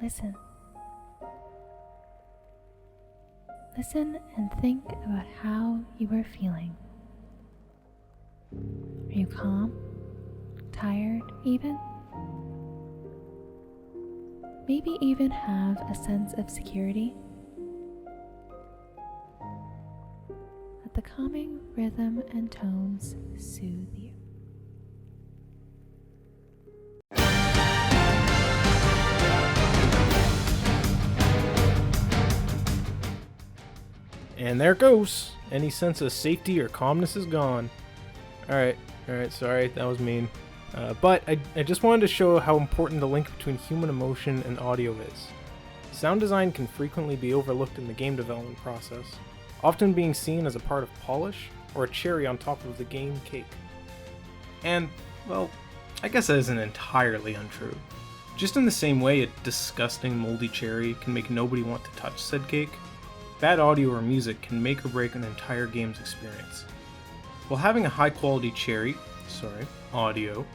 Listen. Listen and think about how you are feeling. Are you calm? Tired even? Maybe even have a sense of security? Let the calming rhythm and tones soothe you. And there it goes. Any sense of safety or calmness is gone. Alright, sorry, that was mean. But I just wanted to show how important the link between human emotion and audio is. Sound design can frequently be overlooked in the game development process, often being seen as a part of polish or a cherry on top of the game cake. And, well, I guess that isn't entirely untrue. Just in the same way a disgusting moldy cherry can make nobody want to touch said cake, bad audio or music can make or break an entire game's experience. While having a high quality audio,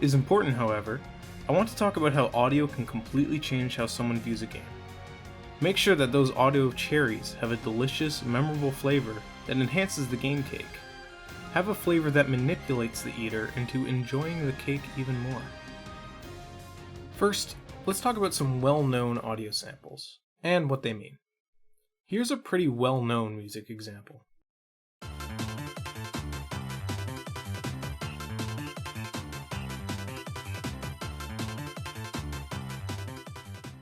is important, however, I want to talk about how audio can completely change how someone views a game. Make sure that those audio cherries have a delicious, memorable flavor that enhances the game cake. Have a flavor that manipulates the eater into enjoying the cake even more. First, let's talk about some well-known audio samples, and what they mean. Here's a pretty well-known music example.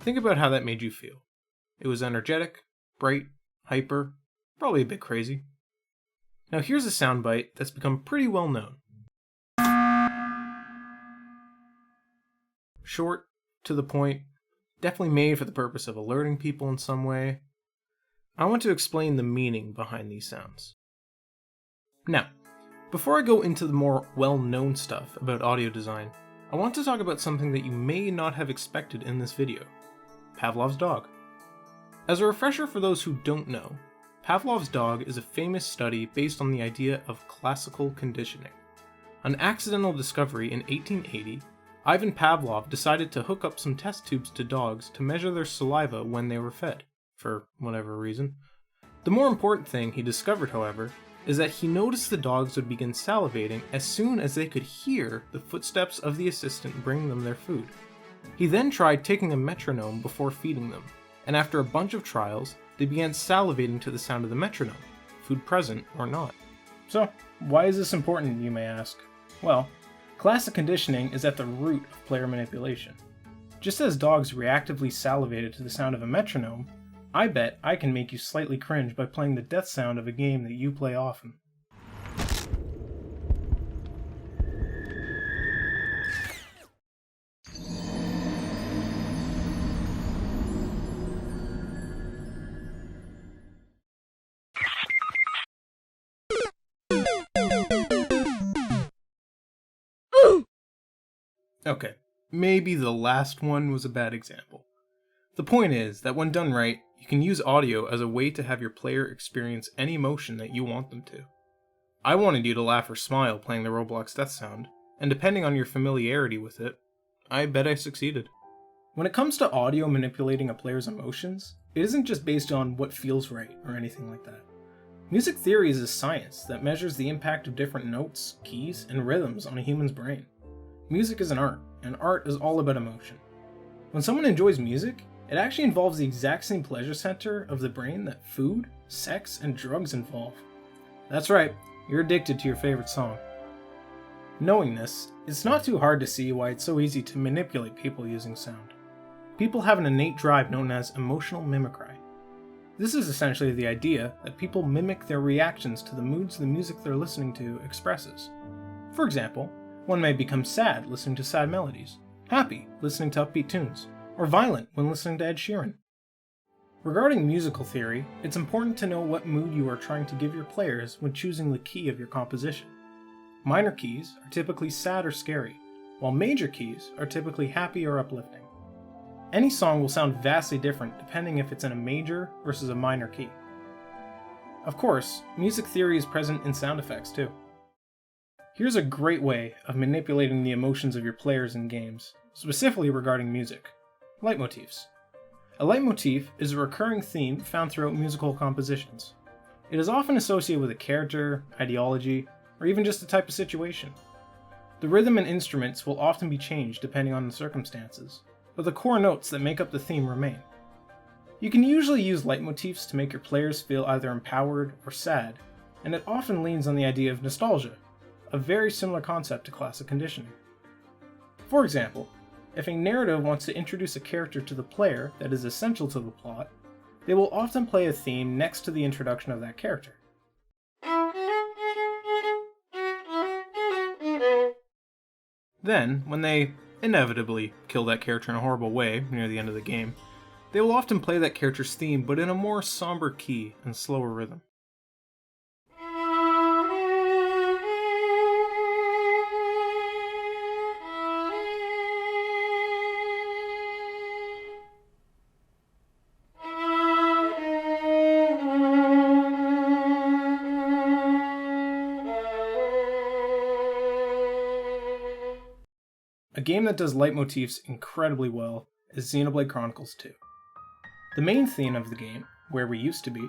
Think about how that made you feel. It was energetic, bright, hyper, probably a bit crazy. Now here's a soundbite that's become pretty well known. Short, to the point, definitely made for the purpose of alerting people in some way. I want to explain the meaning behind these sounds. Now, before I go into the more well-known stuff about audio design, I want to talk about something that you may not have expected in this video. Pavlov's dog. As a refresher for those who don't know, Pavlov's dog is a famous study based on the idea of classical conditioning. An accidental discovery in 1880, Ivan Pavlov decided to hook up some test tubes to dogs to measure their saliva when they were fed, for whatever reason. The more important thing he discovered, however, is that he noticed the dogs would begin salivating as soon as they could hear the footsteps of the assistant bring them their food. He then tried taking a metronome before feeding them, and after a bunch of trials, they began salivating to the sound of the metronome, food present or not. So, why is this important, you may ask? Well, classic conditioning is at the root of player manipulation. Just as dogs reactively salivated to the sound of a metronome, I bet I can make you slightly cringe by playing the death sound of a game that you play often. Okay, maybe the last one was a bad example. The point is that when done right, you can use audio as a way to have your player experience any emotion that you want them to. I wanted you to laugh or smile playing the Roblox death sound, and depending on your familiarity with it, I bet I succeeded. When it comes to audio manipulating a player's emotions, it isn't just based on what feels right or anything like that. Music theory is a science that measures the impact of different notes, keys, and rhythms on a human's brain. Music is an art, and art is all about emotion. When someone enjoys music, it actually involves the exact same pleasure center of the brain that food, sex, and drugs involve. That's right, you're addicted to your favorite song. Knowing this, it's not too hard to see why it's so easy to manipulate people using sound. People have an innate drive known as emotional mimicry. This is essentially the idea that people mimic their reactions to the moods the music they're listening to expresses. For example, one may become sad listening to sad melodies, happy listening to upbeat tunes, or violent when listening to Ed Sheeran. Regarding musical theory, it's important to know what mood you are trying to give your players when choosing the key of your composition. Minor keys are typically sad or scary, while major keys are typically happy or uplifting. Any song will sound vastly different depending if it's in a major versus a minor key. Of course, music theory is present in sound effects too. Here's a great way of manipulating the emotions of your players in games, specifically regarding music. Leitmotifs. A leitmotif is a recurring theme found throughout musical compositions. It is often associated with a character, ideology, or even just a type of situation. The rhythm and instruments will often be changed depending on the circumstances, but the core notes that make up the theme remain. You can usually use leitmotifs to make your players feel either empowered or sad, and it often leans on the idea of nostalgia, a very similar concept to classic conditioning. For example, if a narrative wants to introduce a character to the player that is essential to the plot, they will often play a theme next to the introduction of that character. Then, when they inevitably kill that character in a horrible way near the end of the game, they will often play that character's theme but in a more somber key and slower rhythm. A game that does leitmotifs incredibly well is Xenoblade Chronicles 2. The main theme of the game, Where We Used to Be,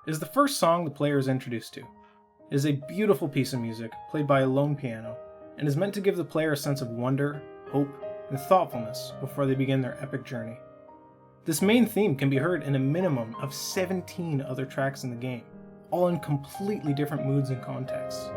is the first song the player is introduced to. It is a beautiful piece of music played by a lone piano, and is meant to give the player a sense of wonder, hope, and thoughtfulness before they begin their epic journey. This main theme can be heard in a minimum of 17 other tracks in the game, all in completely different moods and contexts.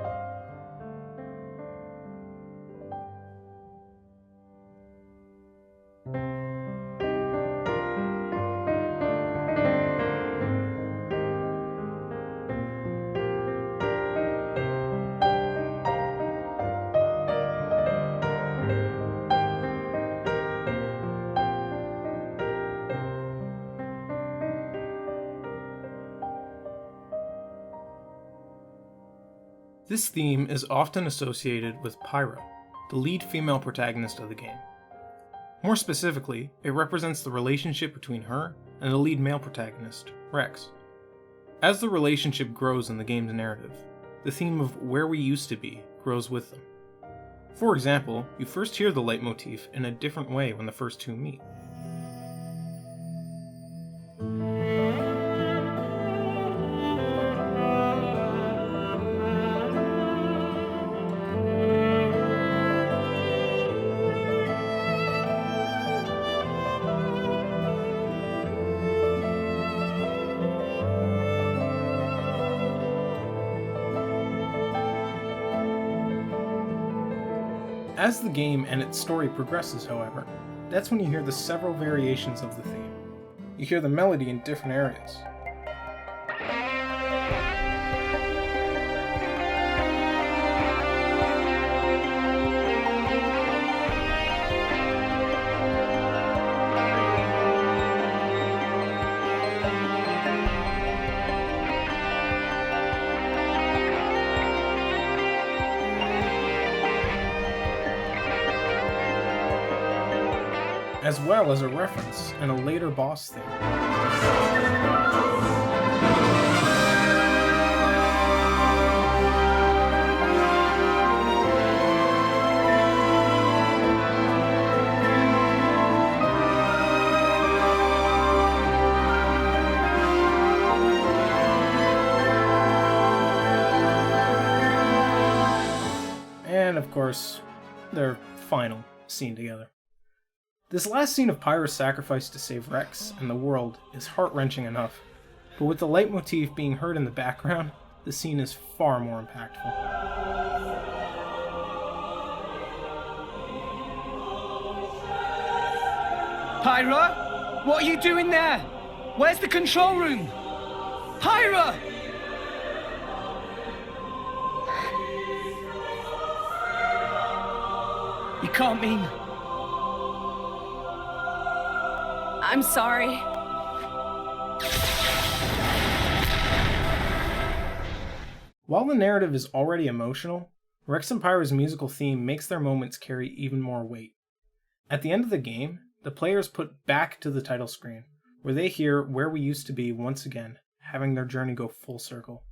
This theme is often associated with Pyra, the lead female protagonist of the game. More specifically, it represents the relationship between her and the lead male protagonist, Rex. As the relationship grows in the game's narrative, the theme of Where We Used to Be grows with them. For example, you first hear the leitmotif in a different way when the first two meet. As the game and its story progresses, however, that's when you hear the several variations of the theme. You hear the melody in different areas. As well as a reference in a later boss theme. And of course, their final scene together. This last scene of Pyra's sacrifice to save Rex and the world is heart-wrenching enough, but with the leitmotif being heard in the background, the scene is far more impactful. Pyra? What are you doing there? Where's the control room? Pyra! You can't mean... I'm sorry. While the narrative is already emotional, Rex and Pyra's musical theme makes their moments carry even more weight. At the end of the game, the player is put back to the title screen, where they hear Where We Used to Be once again, having their journey go full circle.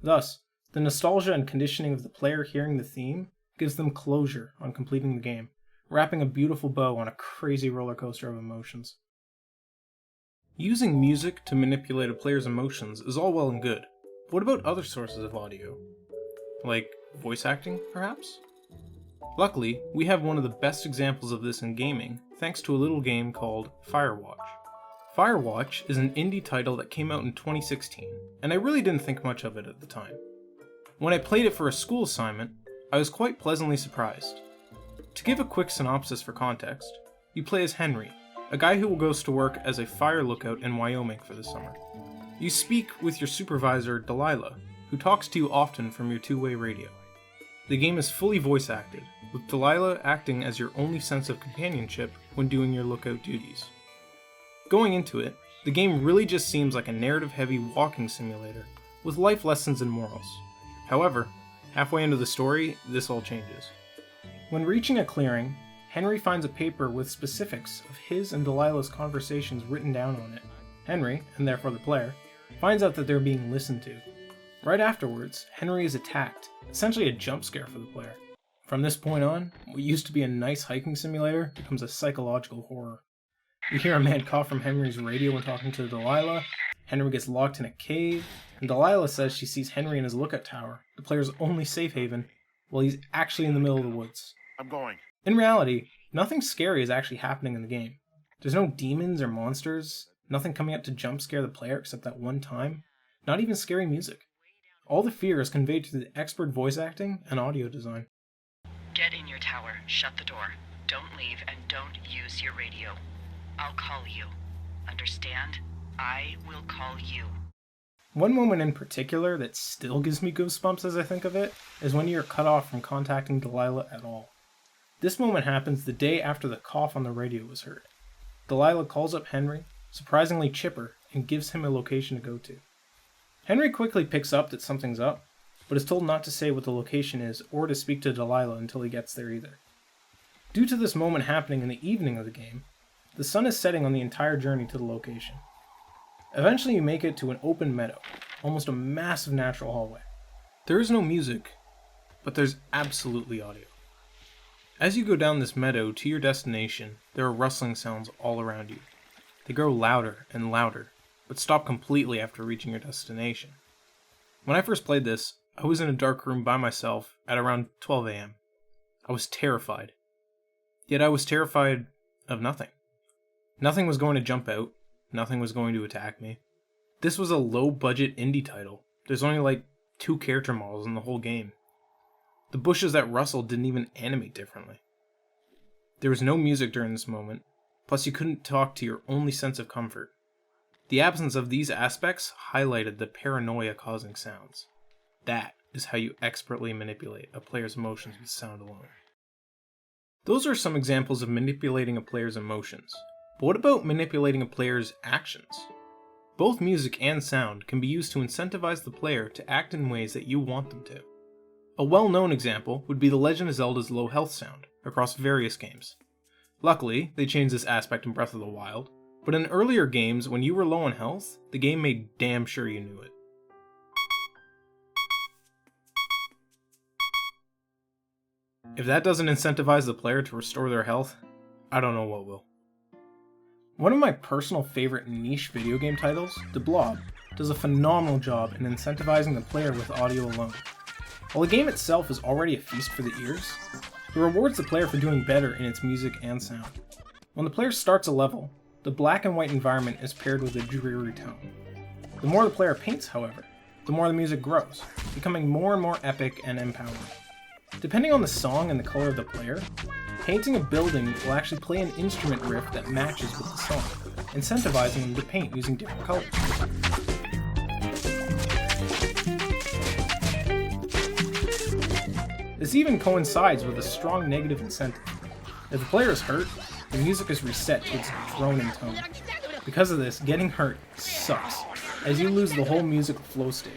Thus, the nostalgia and conditioning of the player hearing the theme gives them closure on completing the game, wrapping a beautiful bow on a crazy roller coaster of emotions. Using music to manipulate a player's emotions is all well and good, but what about other sources of audio? Like voice acting, perhaps? Luckily, we have one of the best examples of this in gaming, thanks to a little game called Firewatch. Firewatch is an indie title that came out in 2016, and I really didn't think much of it at the time. When I played it for a school assignment, I was quite pleasantly surprised. To give a quick synopsis for context, you play as Henry, a guy who goes to work as a fire lookout in Wyoming for the summer. You speak with your supervisor, Delilah, who talks to you often from your two-way radio. The game is fully voice acted, with Delilah acting as your only sense of companionship when doing your lookout duties. Going into it, the game really just seems like a narrative-heavy walking simulator, with life lessons and morals. However, halfway into the story, this all changes. When reaching a clearing, Henry finds a paper with specifics of his and Delilah's conversations written down on it. Henry, and therefore the player, finds out that they're being listened to. Right afterwards, Henry is attacked, essentially a jump scare for the player. From this point on, what used to be a nice hiking simulator becomes a psychological horror. You hear a man cough from Henry's radio when talking to Delilah, Henry gets locked in a cave, and Delilah says she sees Henry in his lookout tower, the player's only safe haven, while he's actually in the middle of the woods. I'm going. In reality, nothing scary is actually happening in the game. There's no demons or monsters, nothing coming up to jump scare the player except that one time, not even scary music. All the fear is conveyed through the expert voice acting and audio design. Get in your tower, shut the door, don't leave, and don't use your radio. I'll call you. Understand? I will call you. One moment in particular that still gives me goosebumps as I think of it is when you're cut off from contacting Delilah at all. This moment happens the day after the cough on the radio was heard. Delilah calls up Henry, surprisingly chipper, and gives him a location to go to. Henry quickly picks up that something's up, but is told not to say what the location is or to speak to Delilah until he gets there either. Due to this moment happening in the evening of the game, the sun is setting on the entire journey to the location. Eventually you make it to an open meadow, almost a massive natural hallway. There is no music, but there's absolutely audio. As you go down this meadow to your destination, there are rustling sounds all around you. They grow louder and louder, but stop completely after reaching your destination. When I first played this, I was in a dark room by myself at around 12 a.m. I was terrified. Yet I was terrified of nothing. Nothing was going to jump out, nothing was going to attack me. This was a low-budget indie title. There's only like 2 character models in the whole game. The bushes that rustled didn't even animate differently. There was no music during this moment, plus you couldn't talk to your only sense of comfort. The absence of these aspects highlighted the paranoia causing sounds. That is how you expertly manipulate a player's emotions with sound alone. Those are some examples of manipulating a player's emotions. But what about manipulating a player's actions? Both music and sound can be used to incentivize the player to act in ways that you want them to. A well-known example would be The Legend of Zelda's low health sound across various games. Luckily, they changed this aspect in Breath of the Wild, but in earlier games when you were low on health, the game made damn sure you knew it. If that doesn't incentivize the player to restore their health, I don't know what will. One of my personal favorite niche video game titles, The Blob, does a phenomenal job in incentivizing the player with audio alone. While the game itself is already a feast for the ears, it rewards the player for doing better in its music and sound. When the player starts a level, the black and white environment is paired with a dreary tone. The more the player paints, however, the more the music grows, becoming more and more epic and empowering. Depending on the song and the color of the player, painting a building will actually play an instrument riff that matches with the song, incentivizing them to paint using different colors. This even coincides with a strong negative incentive. If the player is hurt, the music is reset to its droning tone. Because of this, getting hurt sucks, as you lose the whole musical flow state.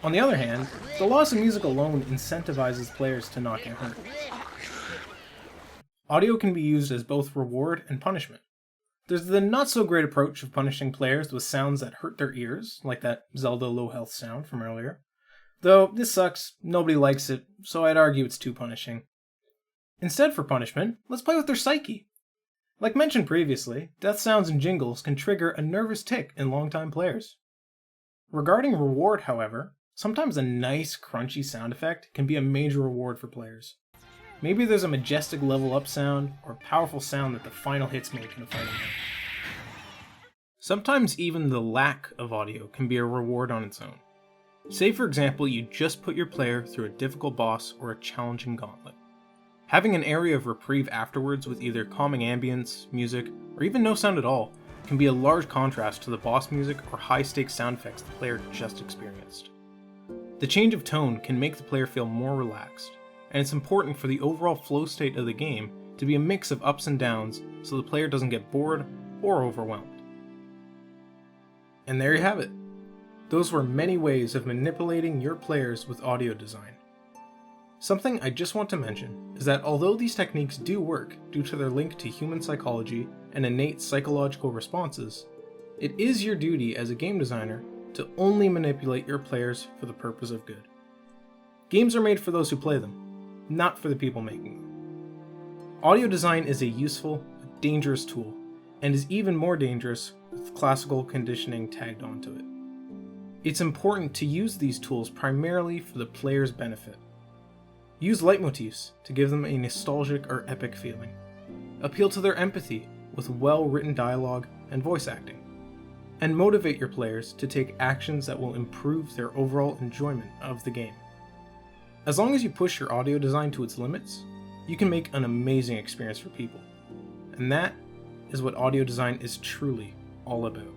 On the other hand, the loss of music alone incentivizes players to not get hurt. Audio can be used as both reward and punishment. There's the not-so-great approach of punishing players with sounds that hurt their ears, like that Zelda low-health sound from earlier. Though, this sucks, nobody likes it, so I'd argue it's too punishing. Instead for punishment, let's play with their psyche. Like mentioned previously, death sounds and jingles can trigger a nervous tick in longtime players. Regarding reward, however, sometimes a nice crunchy sound effect can be a major reward for players. Maybe there's a majestic level up sound or a powerful sound that the final hits make in a fighting game. Sometimes even the lack of audio can be a reward on its own. Say for example you just put your player through a difficult boss or a challenging gauntlet. Having an area of reprieve afterwards with either calming ambience, music, or even no sound at all can be a large contrast to the boss music or high-stakes sound effects the player just experienced. The change of tone can make the player feel more relaxed, and it's important for the overall flow state of the game to be a mix of ups and downs so the player doesn't get bored or overwhelmed. And there you have it. Those were many ways of manipulating your players with audio design. Something I just want to mention is that although these techniques do work due to their link to human psychology and innate psychological responses, it is your duty as a game designer to only manipulate your players for the purpose of good. Games are made for those who play them, not for the people making them. Audio design is a useful but dangerous tool, and is even more dangerous with classical conditioning tagged onto it. It's important to use these tools primarily for the player's benefit. Use leitmotifs to give them a nostalgic or epic feeling. Appeal to their empathy with well-written dialogue and voice acting. And motivate your players to take actions that will improve their overall enjoyment of the game. As long as you push your audio design to its limits, you can make an amazing experience for people. And that is what audio design is truly all about.